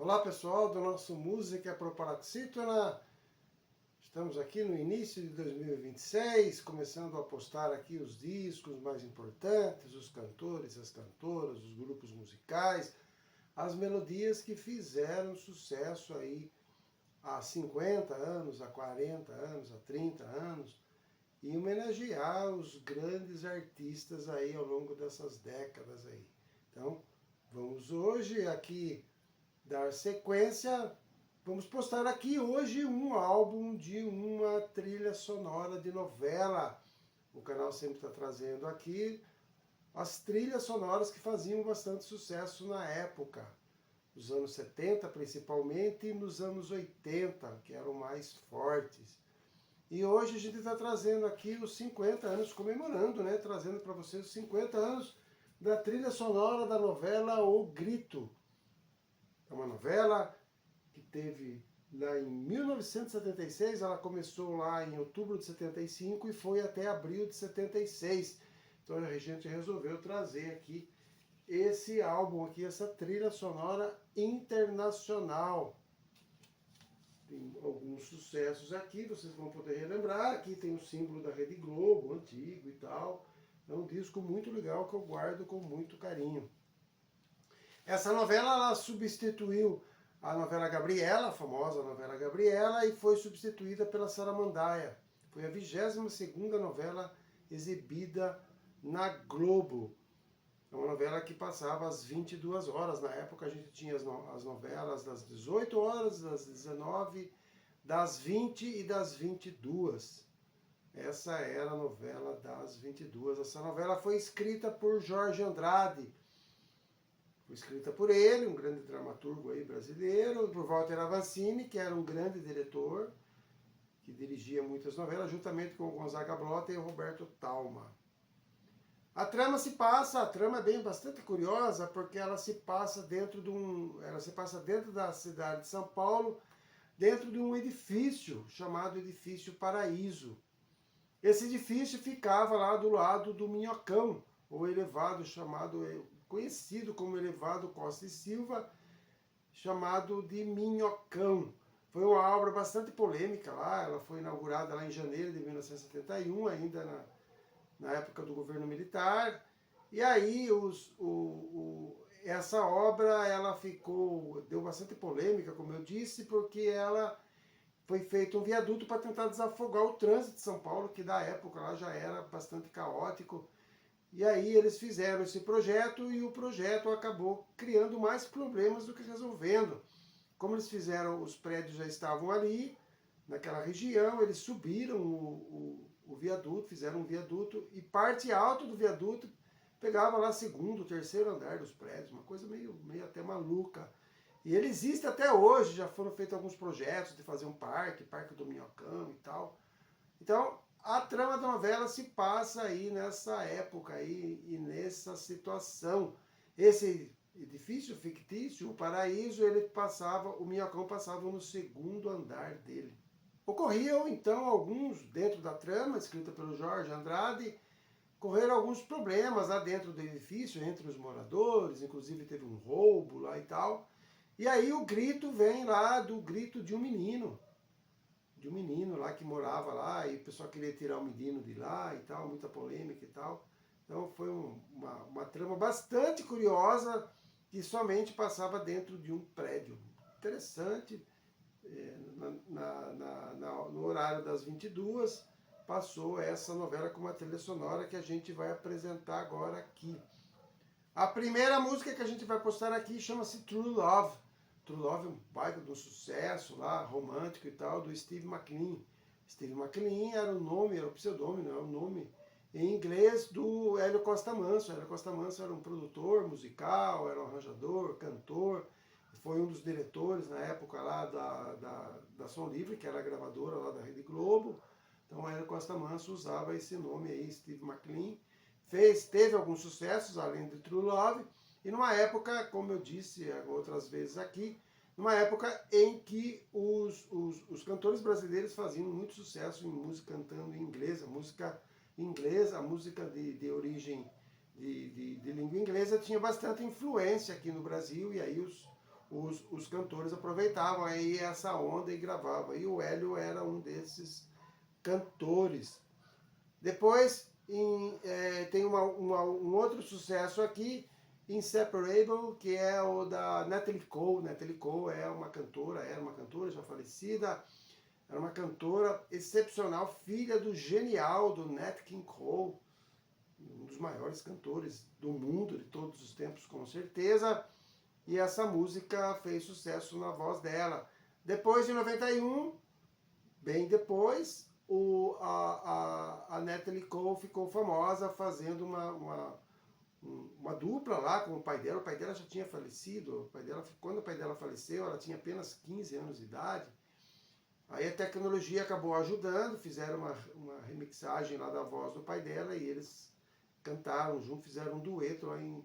Olá pessoal do nosso Música Pro Paroxítona. Estamos aqui no início de 2026, começando a postar aqui os discos mais importantes, os cantores, as cantoras, os grupos musicais, as melodias que fizeram sucesso aí há 50 anos, há 40 anos, há 30 anos, e homenagear os grandes artistas aí ao longo dessas décadas aí. Então, vamos hoje aqui dar sequência. Vamos postar aqui hoje um álbum de uma trilha sonora de novela. O canal sempre está trazendo aqui as trilhas sonoras que faziam bastante sucesso na época, nos anos 70 principalmente, e nos anos 80, que eram mais fortes. E hoje a gente está trazendo aqui os 50 anos, comemorando, né? Trazendo para vocês os 50 anos da trilha sonora da novela O Grito. É uma novela que teve lá em 1976, ela começou lá em outubro de 75 e foi até abril de 76. Então a gente resolveu trazer aqui esse álbum aqui, essa trilha sonora internacional. Tem alguns sucessos aqui, vocês vão poder relembrar. Aqui tem o símbolo da Rede Globo, antigo e tal. É um disco muito legal que eu guardo com muito carinho. Essa novela ela substituiu a novela Gabriela, a famosa novela Gabriela, e foi substituída pela Saramandaia. Foi a 22ª novela exibida na Globo. É uma novela que passava às 22 horas. Na época a gente tinha as novelas das 18 horas, das 19, das 20 e das 22. Essa era a novela das 22. Essa novela foi escrita por Jorge Andrade. Foi escrita por ele, um grande dramaturgo aí brasileiro, por Walter Avancini, que era um grande diretor, que dirigia muitas novelas, juntamente com o Gonzaga Blota e o Roberto Talma. A trama é bastante curiosa, porque ela se passa dentro da cidade de São Paulo, dentro de um edifício chamado Edifício Paraíso. Esse edifício ficava lá do lado do Minhocão, o elevado conhecido como elevado Costa e Silva, chamado de Minhocão. Foi uma obra bastante polêmica lá, ela foi inaugurada lá em janeiro de 1971, ainda na época do governo militar. E aí essa obra ela deu bastante polêmica, como eu disse, porque ela foi feito um viaduto para tentar desafogar o trânsito de São Paulo, que da época lá já era bastante caótico. E aí eles fizeram esse projeto e o projeto acabou criando mais problemas do que resolvendo. Como eles fizeram, os prédios já estavam ali, naquela região, eles subiram o viaduto, fizeram um viaduto, e parte alta do viaduto pegava lá segundo, terceiro andar dos prédios, uma coisa meio até maluca. E ele existe até hoje, já foram feitos alguns projetos de fazer um parque do Minhocão e tal. Então, a trama da novela se passa aí nessa época aí e nessa situação. Esse edifício fictício, o Paraíso, o Minhocão passava no segundo andar dele. Ocorriam então dentro da trama, escrita pelo Jorge Andrade, ocorreram alguns problemas lá dentro do edifício, entre os moradores, inclusive teve um roubo lá e tal. E aí o grito vem lá do grito de um menino lá que morava lá, e o pessoal queria tirar o menino de lá e tal, muita polêmica e tal. Então foi uma trama bastante curiosa, que somente passava dentro de um prédio. Interessante, no horário das 22, passou essa novela com uma trilha sonora que a gente vai apresentar agora aqui. A primeira música que a gente vai postar aqui chama-se True Love. True Love é um baita de um sucesso lá, romântico e tal, do Steve McLean. Steve McLean era o pseudônimo, era o nome em inglês do Hélio Costa Manso. Hélio Costa Manso era um produtor musical, era um arranjador, cantor, foi um dos diretores na época lá da Som Livre, que era a gravadora lá da Rede Globo. Então o Hélio Costa Manso usava esse nome aí, Steve McLean. Teve alguns sucessos, além de True Love, e numa época, como eu disse outras vezes aqui, numa época em que os cantores brasileiros faziam muito sucesso em música cantando em inglês, a música de origem de língua inglesa tinha bastante influência aqui no Brasil, e aí os cantores aproveitavam aí essa onda e gravavam. E o Hélio era um desses cantores. Depois tem um outro sucesso aqui, Inseparable, que é o da Natalie Cole. Natalie Cole era uma cantora já falecida, era uma cantora excepcional, filha do genial do Nat King Cole, um dos maiores cantores do mundo de todos os tempos, com certeza. E essa música fez sucesso na voz dela. Depois, em 91, bem depois, a Natalie Cole ficou famosa fazendo uma dupla lá com o pai dela. O pai dela já tinha falecido. Quando o pai dela faleceu, ela tinha apenas 15 anos de idade. Aí a tecnologia acabou ajudando, fizeram uma remixagem lá da voz do pai dela e eles cantaram junto, fizeram um dueto lá em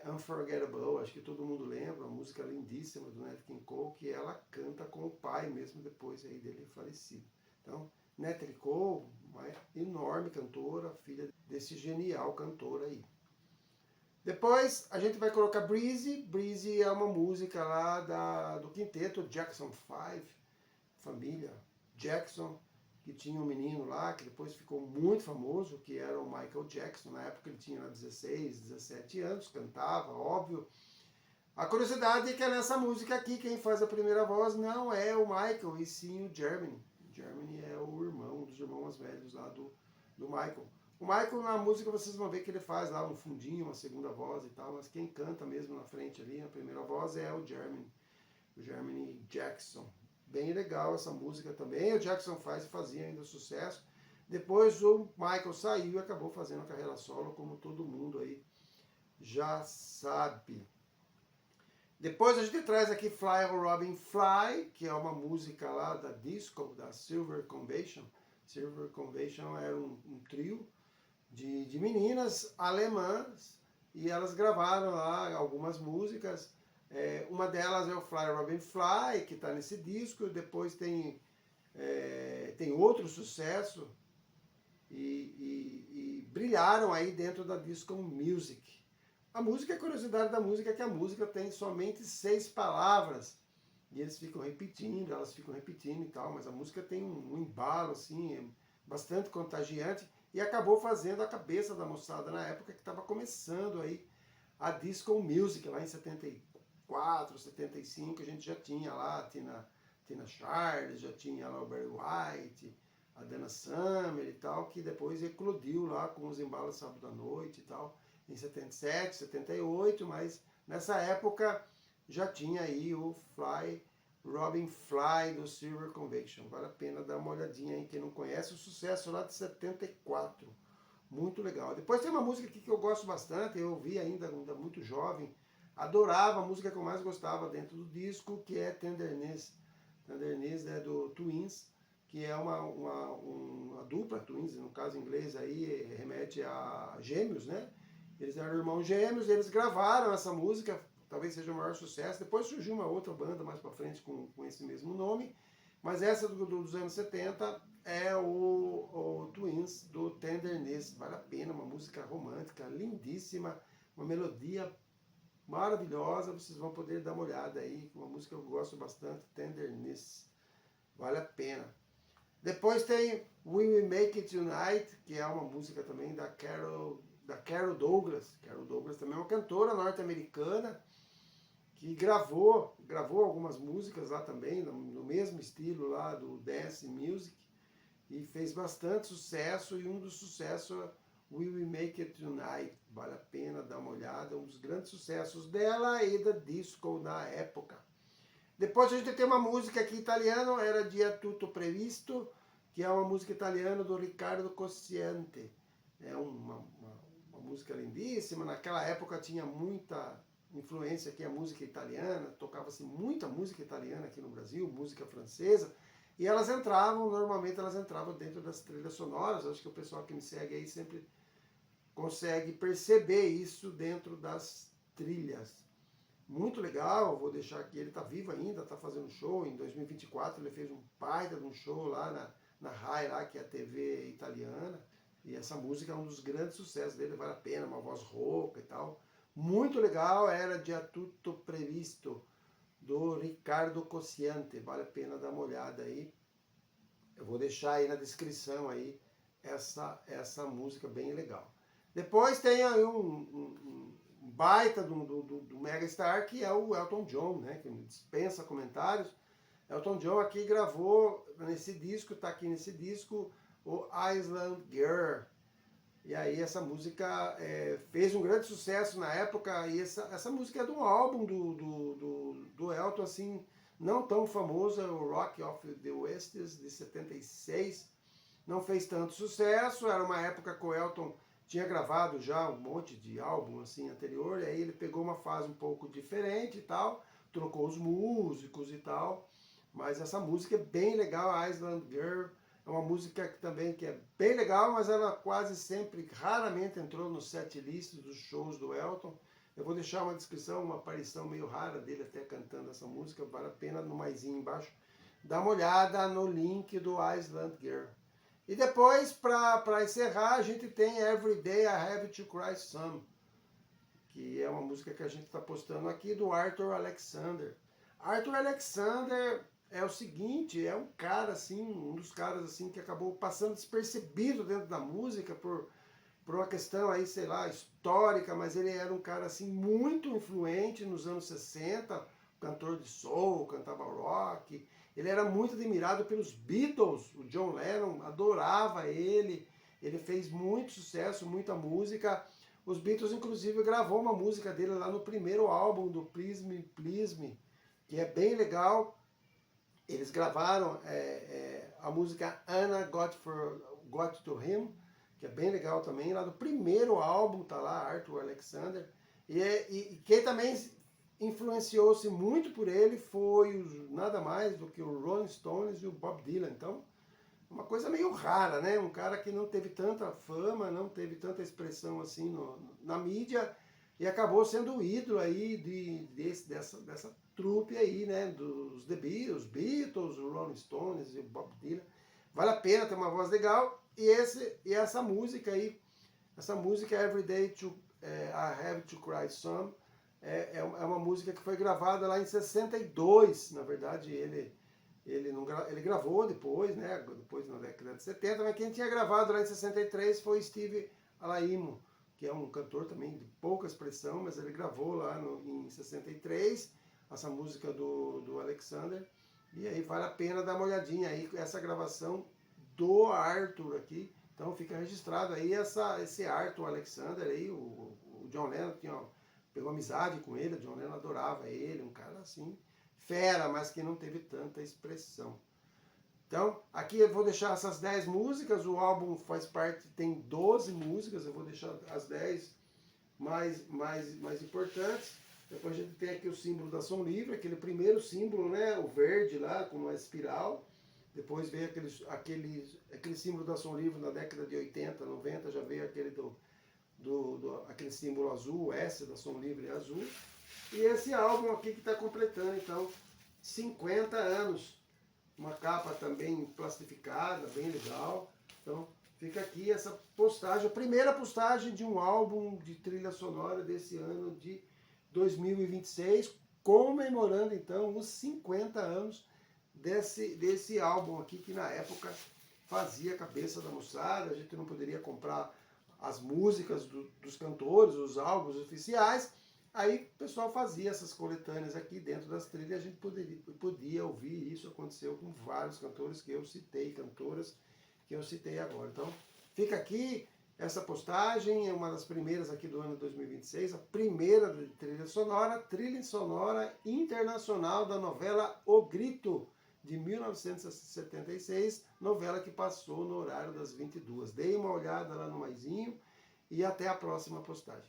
Unforgettable, acho que todo mundo lembra, uma música lindíssima do Nat King Cole, que ela canta com o pai mesmo depois aí dele falecido. Então, Natalie Cole, uma enorme cantora, filha desse genial cantor aí. Depois a gente vai colocar Breezy. Breezy é uma música lá do quinteto Jackson 5, família Jackson, que tinha um menino lá, que depois ficou muito famoso, que era o Michael Jackson. Na época ele tinha 16, 17 anos, cantava, óbvio. A curiosidade é que nessa música aqui, quem faz a primeira voz não é o Michael, e sim o Jermaine. Jermaine é o irmão, um dos irmãos mais velhos lá do Michael. O Michael, na música, vocês vão ver que ele faz lá um fundinho, uma segunda voz e tal, mas quem canta mesmo na frente ali, na primeira voz, é o Jermaine Jackson. Bem legal essa música também. O Jackson 5 fazia ainda sucesso. Depois o Michael saiu e acabou fazendo a carreira solo, como todo mundo aí já sabe. Depois a gente traz aqui Fly Robin Fly, que é uma música lá da disco, da Silver Convention. Silver Convention era um trio de meninas alemãs e elas gravaram lá algumas músicas. Uma delas é o Fly Robin Fly, que está nesse disco. Depois tem outro sucesso e brilharam aí dentro da disco music. A música, a curiosidade da música é que a música tem somente 6 palavras e elas ficam repetindo e tal, mas a música tem um embalo assim, bastante contagiante e acabou fazendo a cabeça da moçada na época que estava começando aí a disco music, lá em 74, 75, a gente já tinha lá a Tina Charles, já tinha lá o Barry White, a Dana Summer e tal, que depois eclodiu lá com os embalos sábado à noite e tal, em 77, 78, mas nessa época já tinha aí o Fly Robin Fly do Silver Convention. Vale a pena dar uma olhadinha aí, quem não conhece, o sucesso lá de 74. Muito legal. Depois tem uma música aqui que eu gosto bastante, eu ouvi ainda muito jovem, adorava, a música que eu mais gostava dentro do disco, que é Tenderness. Tenderness é do Twins, que é uma dupla, Twins, no caso em inglês aí, remete a gêmeos, né? Eles eram irmãos gêmeos, eles gravaram essa música, talvez seja o maior sucesso. Depois surgiu uma outra banda mais pra frente com esse mesmo nome, mas essa dos anos 70 é o Twins, do Tenderness. Vale a pena, uma música romântica, lindíssima, uma melodia maravilhosa, vocês vão poder dar uma olhada aí, uma música que eu gosto bastante, Tenderness. Vale a pena. Depois tem We Will Make It Tonight, que é uma música também da Carol Douglas. Carol Douglas também é uma cantora norte-americana que gravou algumas músicas lá também, no mesmo estilo lá do dance music, e fez bastante sucesso, e um dos sucessos é We Will Make It Tonight. Vale a pena dar uma olhada, um dos grandes sucessos dela e da disco na época. Depois a gente tem uma música aqui italiana, era Dia Tutto Previsto, que é uma música italiana do Riccardo Cosciante. É uma música lindíssima. Naquela época tinha muita influência aqui a música italiana, tocava-se muita música italiana aqui no Brasil, música francesa, e normalmente elas entravam dentro das trilhas sonoras. Acho que o pessoal que me segue aí sempre consegue perceber isso dentro das trilhas. Muito legal, vou deixar aqui, ele está vivo ainda, está fazendo show, em 2024 ele fez um baita de um show lá na RAI, lá, que é a TV italiana, e essa música é um dos grandes sucessos dele, vale a pena, uma voz rouca e tal. Muito legal, era Dia Tutto Previsto, do Ricardo Cociante. Vale a pena dar uma olhada aí. Eu vou deixar aí na descrição aí essa música bem legal. Depois tem aí um baita do megastar, que é o Elton John, né? Que dispensa comentários. Elton John aqui gravou nesse disco, tá aqui nesse disco, o Island Girl. E aí essa música fez um grande sucesso na época, e essa música é de um álbum do Elton, assim, não tão famoso, o Rock of the West, de 76. Não fez tanto sucesso, era uma época que o Elton tinha gravado já um monte de álbum assim anterior, e aí ele pegou uma fase um pouco diferente e tal, trocou os músicos e tal, mas essa música é bem legal, Island Girl. É uma música que é bem legal, mas ela quase sempre, raramente entrou no set list dos shows do Elton. Eu vou deixar uma descrição, uma aparição meio rara dele até cantando essa música, vale a pena no maisinho embaixo. Dá uma olhada no link do Island Girl. E depois, para encerrar, a gente tem Every Day I Have to Cry Some, que é uma música que a gente está postando aqui, do Arthur Alexander. Arthur Alexander é o seguinte, é um cara assim, um dos caras assim que acabou passando despercebido dentro da música por uma questão aí, sei lá, histórica, mas ele era um cara assim muito influente nos anos 60, cantor de soul, cantava rock. Ele era muito admirado pelos Beatles, o John Lennon adorava ele fez muito sucesso, muita música. Os Beatles inclusive gravou uma música dele lá no primeiro álbum do Please Me, Please Me, que é bem legal. Eles gravaram a música Anna Got to Him, que é bem legal também, lá do primeiro álbum, tá lá, Arthur Alexander. E quem também influenciou-se muito por ele foi nada mais do que o Rolling Stones e o Bob Dylan. Então, uma coisa meio rara, né? Um cara que não teve tanta fama, não teve tanta expressão assim na mídia, e acabou sendo o ídolo aí dessa trupe aí, né? Dos The Beatles, os Beatles, o Rolling Stones e o Bob Dylan. Vale a pena, ter uma voz legal. E essa música aí, essa música Every Day I Have to Cry Some, é uma música que foi gravada lá em 62, na verdade ele gravou depois, né, depois na década de 70, mas quem tinha gravado lá em 63 foi Steve Alaimo, que é um cantor também de pouca expressão, mas ele gravou lá em 63 essa música do Alexander, e aí vale a pena dar uma olhadinha aí, essa gravação do Arthur aqui, então fica registrado aí esse Arthur Alexander aí, o John Lennon pegou amizade com ele, o John Lennon adorava ele, um cara assim, fera, mas que não teve tanta expressão. Então, aqui eu vou deixar essas 10 músicas, o álbum faz parte, tem 12 músicas, eu vou deixar as 10 mais importantes. Depois a gente tem aqui o símbolo da Som Livre, aquele primeiro símbolo, né, o verde lá, com uma espiral. Depois veio aquele símbolo da Som Livre na década de 80, 90, já veio aquele símbolo azul, o S da Som Livre é azul. E esse álbum aqui que está completando, então, 50 anos. Uma capa também plastificada, bem legal. Então, fica aqui essa postagem, a primeira postagem de um álbum de trilha sonora desse ano de 2026, comemorando, então, os 50 anos desse álbum aqui, que na época fazia a cabeça da moçada. A gente não poderia comprar as músicas dos cantores, os álbuns oficiais. Aí o pessoal fazia essas coletâneas aqui dentro das trilhas, a gente podia ouvir. Isso aconteceu com vários cantores que eu citei, cantoras que eu citei agora. Então, fica aqui essa postagem, é uma das primeiras aqui do ano 2026, a primeira de trilha sonora internacional da novela O Grito, de 1976, novela que passou no horário das 22. Dei uma olhada lá no maisinho e até a próxima postagem.